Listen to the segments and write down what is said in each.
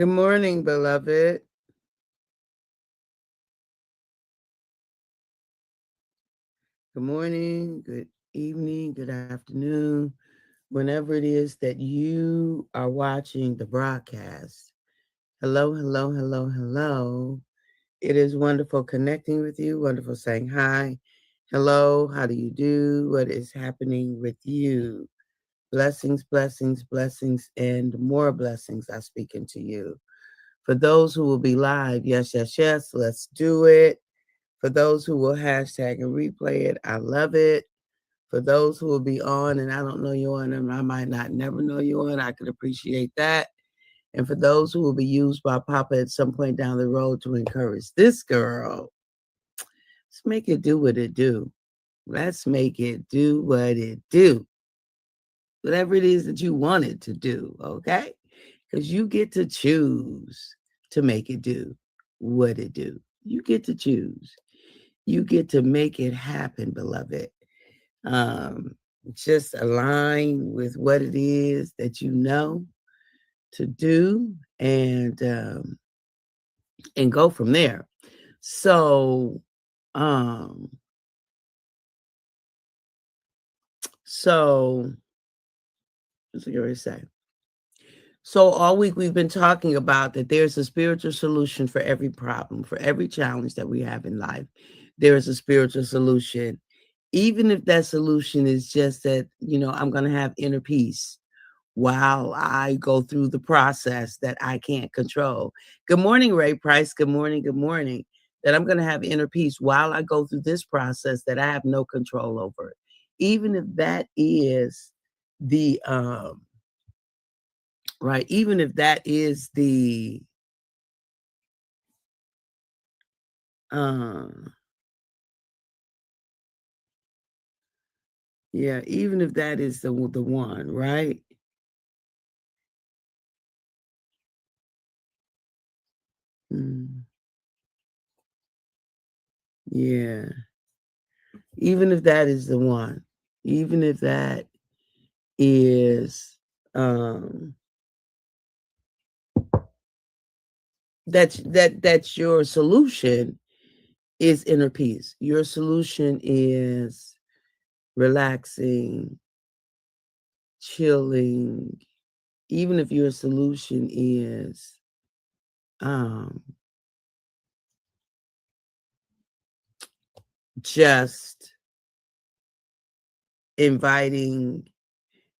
Good morning, beloved. Good morning, good evening, good afternoon, whenever it is that you are watching the broadcast. Hello, hello, hello, hello. It is wonderful connecting with you, wonderful saying hi. Hello, how do you do? What is happening with you? Blessings, blessings, blessings, and more blessings I speak into you. For those who will be live, yes, yes, yes, let's do it. For those who will hashtag and replay it, I love it. For those who will be on and I don't know you on them, I might not never know you on, I could appreciate that. And for those who will be used by Papa at some point down the road to encourage this girl, let's make it do what it do. Let's make it do what it do. Whatever it is that you want it to do, okay? Because you get to choose to make it do what it do. You get to choose. You get to make it happen, beloved. Um, just align with what it is that you know to do and go from there. So um so what's I going to say? So all week we've been talking about that there's a spiritual solution for every problem, for every challenge that we have in life. There is a spiritual solution. Even if that solution is just that, I'm going to have inner peace while I go through the process that I can't control. Good morning, Ray Price. Good morning. Good morning. That I'm going to have inner peace while I go through this process that I have no control over. Even if that is the right, even if that is the um yeah, even if that is the one, right? Mm, yeah. Even if that is the one, even if that is um that's your solution is inner peace. Your solution is relaxing, chilling. Even if your solution is um just inviting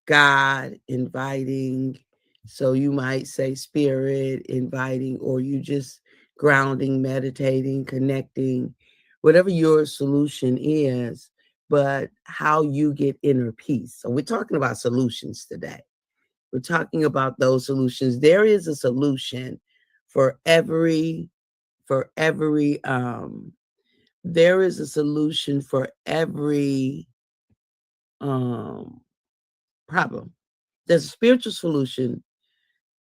God, inviting, so you might say spirit, inviting, or you just grounding, meditating, connecting, whatever your solution is, but how you get inner peace. So we're talking about solutions today. We're talking about those solutions. There is a solution for for every there is a solution for every um problem. There's a spiritual solution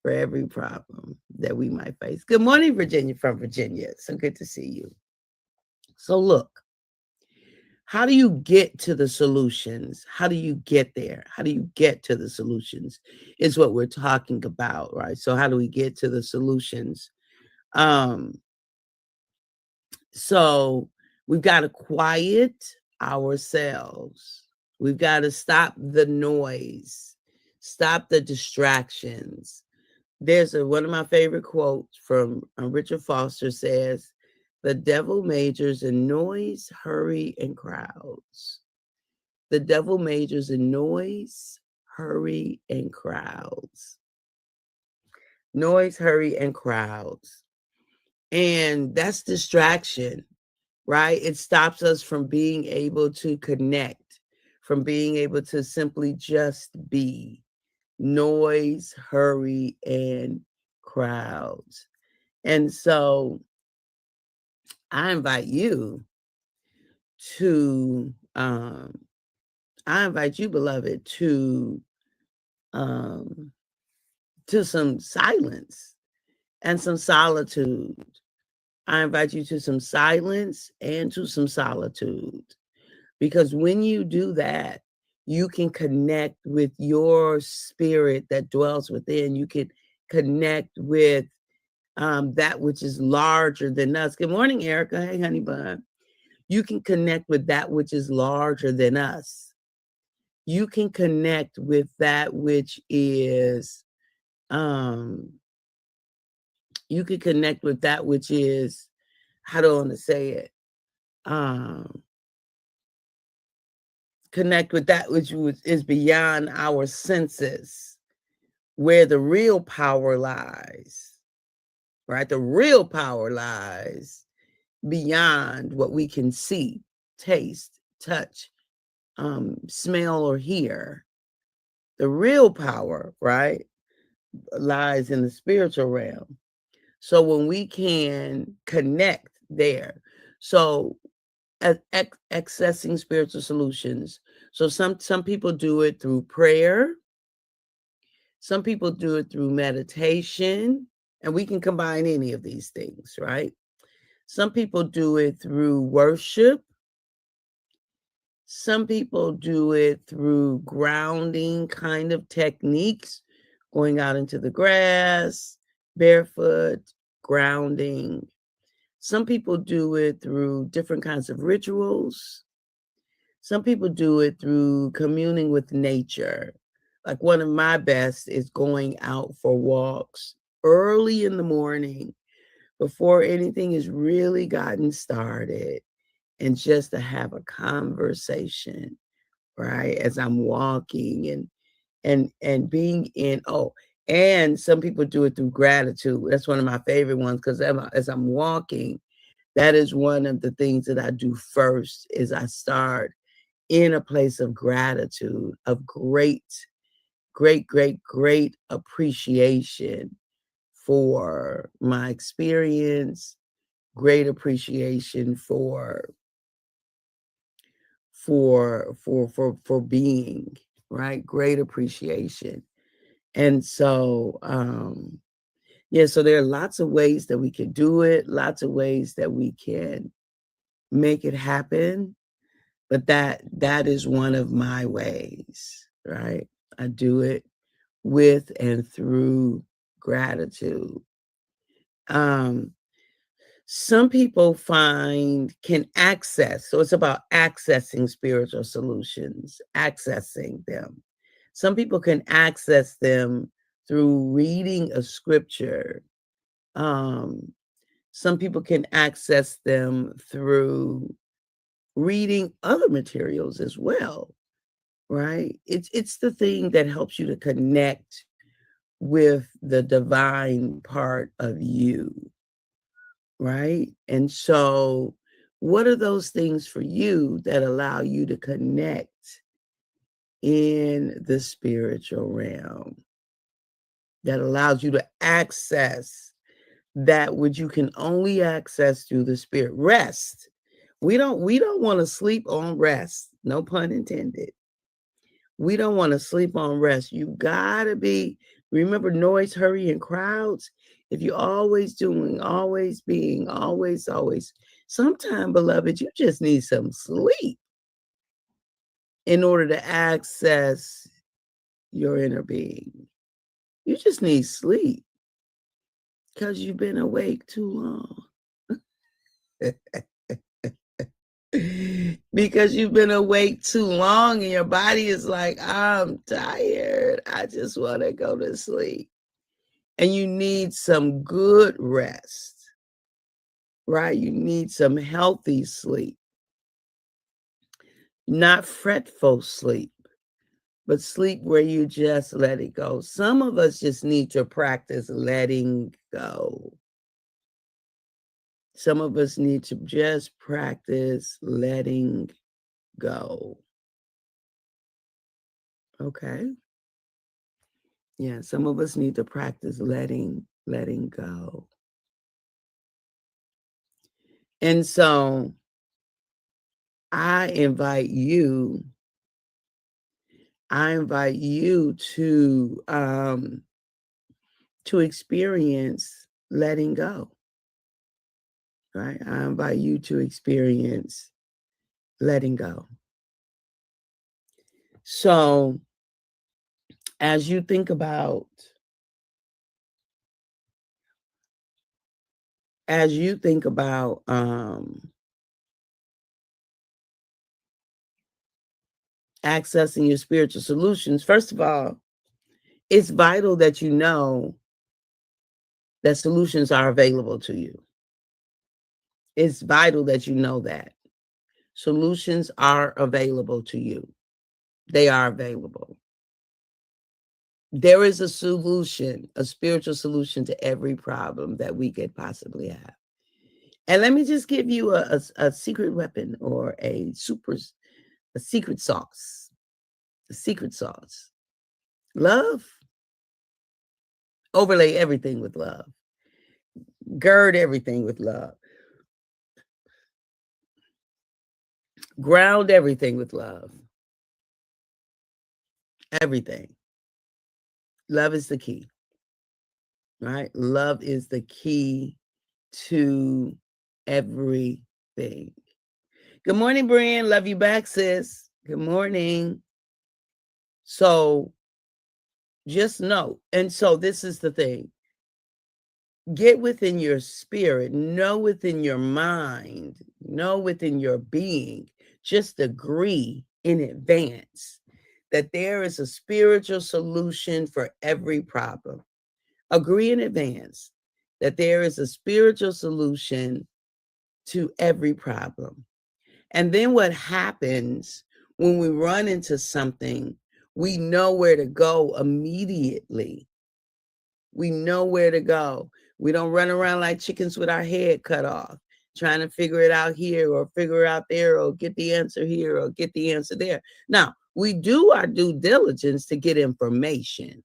for every problem that we might face. Good morning, Virginia from Virginia. So good to see you. So, look, how do you get to the solutions? How do you get there? How do you get to the solutions? Is what we're talking about, right? So, how do we get to the solutions? Um, so, we've got to quiet ourselves. We've got to stop the noise, stop the distractions. There's one of my favorite quotes from Richard Foster says, "The devil majors in noise, hurry, and crowds." The devil majors in noise, hurry, and crowds. Noise, hurry, and crowds. And that's distraction, right? It stops us from being able to connect, from being able to simply just be. Noise, hurry, and crowds. And so I invite you to, I invite you, beloved, um, to some silence and some solitude. I invite you to some silence and to some solitude. Because when you do that, you can connect with your spirit that dwells within. You can connect with that which is larger than us. Good morning, Erica. Hey, honey bun. You can connect with that which is larger than us. You can connect with that which is, you can connect with that which is, how do I want to say it? Connect with that which is beyond our senses, where the real power lies, right? The real power lies beyond what we can see, taste, touch, smell, or hear. The real power, right, lies in the spiritual realm. So when we can connect there, so accessing spiritual solutions. So some people do it through prayer. Some people do it through meditation, and we can combine any of these things, right? Some people do it through worship. Some people do it through grounding kind of techniques, going out into the grass, barefoot, grounding. Some people do it through different kinds of rituals. Some people do it through communing with nature. Like one of my best is going out for walks early in the morning before anything has really gotten started, and just to have a conversation, right? As I'm walking and being in, and some people do it through gratitude. That's one of my favorite ones, because as I'm walking, that is one of the things that I do first, is I start in a place of gratitude, of great, great, great, great appreciation for my experience, great appreciation for being, right? Great appreciation. And so yeah, so there are lots of ways that we can do it, lots of ways that we can make it happen, but that is one of my ways, right? I do it with and through gratitude. Some people can access, so it's about accessing spiritual solutions, accessing them. Some people can access them through reading a scripture. Some people can access them through reading other materials as well, right? It's the thing that helps you to connect with the divine part of you, right? And so, what are those things for you that allow you to connect in the spiritual realm, that allows you to access that which you can only access through the spirit? Rest. We don't want to sleep on rest. No pun intended. We don't want to sleep on rest. You gotta remember noise, hurry, and crowds. If you're always doing, always being, always, sometime, beloved, you just need some sleep in order to access your inner being. You just need sleep because you've been awake too long. Because you've been awake too long and your body is like, I'm tired. I just want to go to sleep. And you need some good rest, right? You need some healthy sleep, not fretful sleep, but sleep where you just let it go. Some of us just need to practice letting go. Some of us need to just practice letting go. Okay? Yeah, some of us need to practice letting go. And so I invite you to experience letting go. Right? I invite you to experience letting go. So as you think about as you think about accessing your spiritual solutions, first of all, it's vital that you know that solutions are available to you. It's vital that you know that solutions are available to you. They are available. There is a solution, a spiritual solution to every problem that we could possibly have. And let me just give you a secret weapon or a secret sauce. A secret sauce. Love. Overlay everything with love. Gird everything with love. Ground everything with love. Everything. Love is the key. Right? Love is the key to everything. Good morning, Brian. Love you back, sis. Good morning. So just know. And so this is the thing. Get within your spirit, know within your mind, know within your being, just agree in advance that there is a spiritual solution for every problem. Agree in advance that there is a spiritual solution to every problem. And then what happens when we run into something, we know where to go immediately. We know where to go. We don't run around like chickens with our head cut off, trying to figure it out here or figure it out there or get the answer here or get the answer there. Now, we do our due diligence to get information.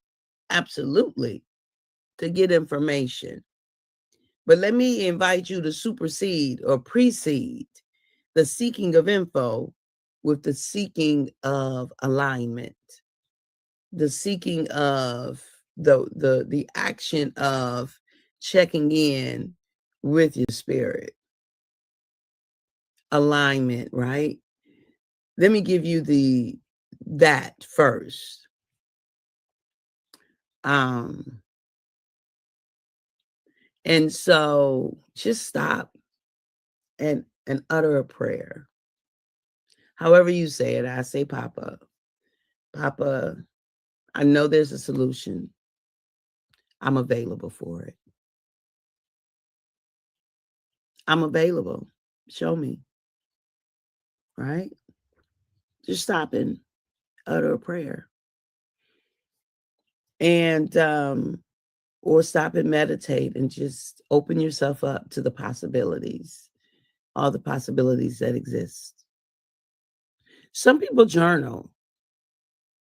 Absolutely, to get information. But let me invite you to supersede or precede the seeking of info with the seeking of alignment, the seeking of the action of checking in with your spirit. Alignment, right? Let me give you that first. And so just stop and utter a prayer. However you say it, I say, Papa, I know there's a solution. I'm available for it. I'm available. Show me. Right? Just stop and utter a prayer. And or stop and meditate and just open yourself up to the possibilities, all the possibilities that exist. Some people journal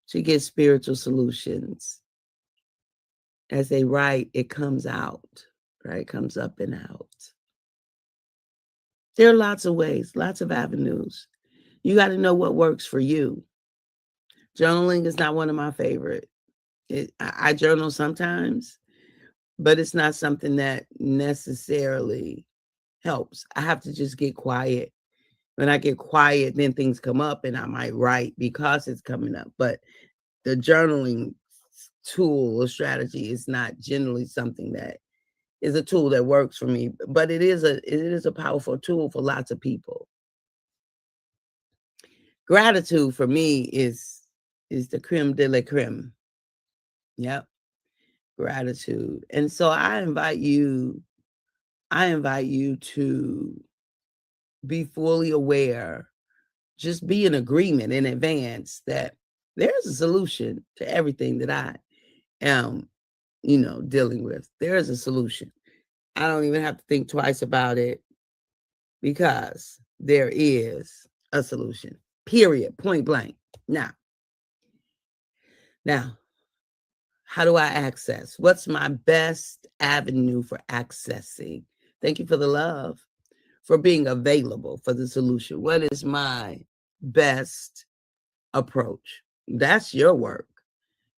to get spiritual solutions. As they write, it comes out, right? It comes up and out. There are lots of ways, lots of avenues. You got to know what works for you. Journaling is not one of my favorite. I journal sometimes, but it's not something that necessarily helps. I have to just get quiet. When I get quiet, then things come up and I might write because it's coming up. But the journaling tool or strategy is not generally something that is a tool that works for me, but it is a powerful tool for lots of people. Gratitude for me is the creme de la creme. Yep. Gratitude. And so I invite you to be fully aware, just be in agreement in advance that there's a solution to everything that I am, dealing with. There is a solution. I don't even have to think twice about it because there is a solution. Period. Point blank. Now, how do I access? What's my best avenue for accessing? Thank you for the love, for being available for the solution. What is my best approach? That's your work,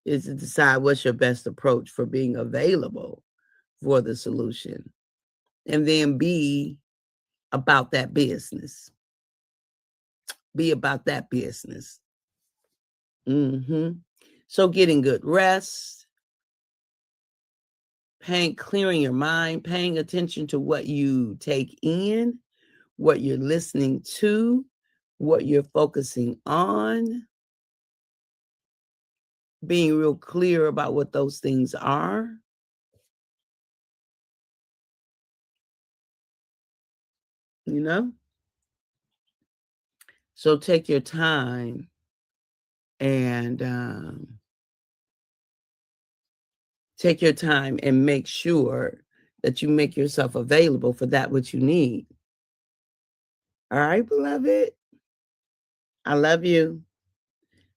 is to decide what's your best approach for being available for the solution. And then be about that business. Be about that business. So getting good rest, clearing your mind, paying attention to what you take in, what you're listening to, what you're focusing on, being real clear about what those things are. You know? So take your time and make sure that you make yourself available for that which you need. All right, beloved. I love you.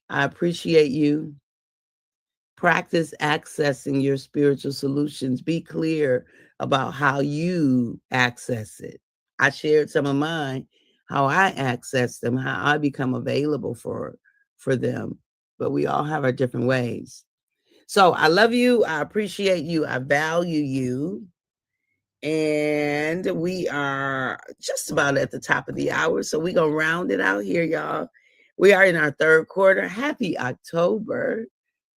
I appreciate you. Practice accessing your spiritual solutions. Be clear about how you access it. I shared some of mine, how I access them, how I become available for them. But we all have our different ways. So I love you. I appreciate you. I value you. And we are just about at the top of the hour. So we're going to round it out here, y'all. We are in our third quarter. Happy October.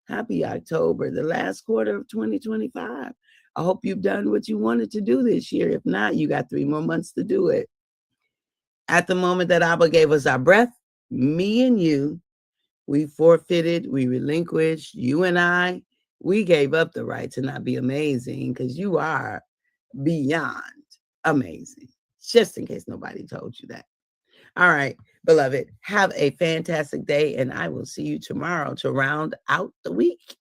Happy October, the last quarter of 2025. I hope you've done what you wanted to do this year. If not, you got 3 more months to do it. At the moment that Abba gave us our breath, me and you, we forfeited, we relinquished, you and I, we gave up the right to not be amazing because you are beyond amazing. Just in case nobody told you that. All right, beloved, have a fantastic day, and I will see you tomorrow to round out the week.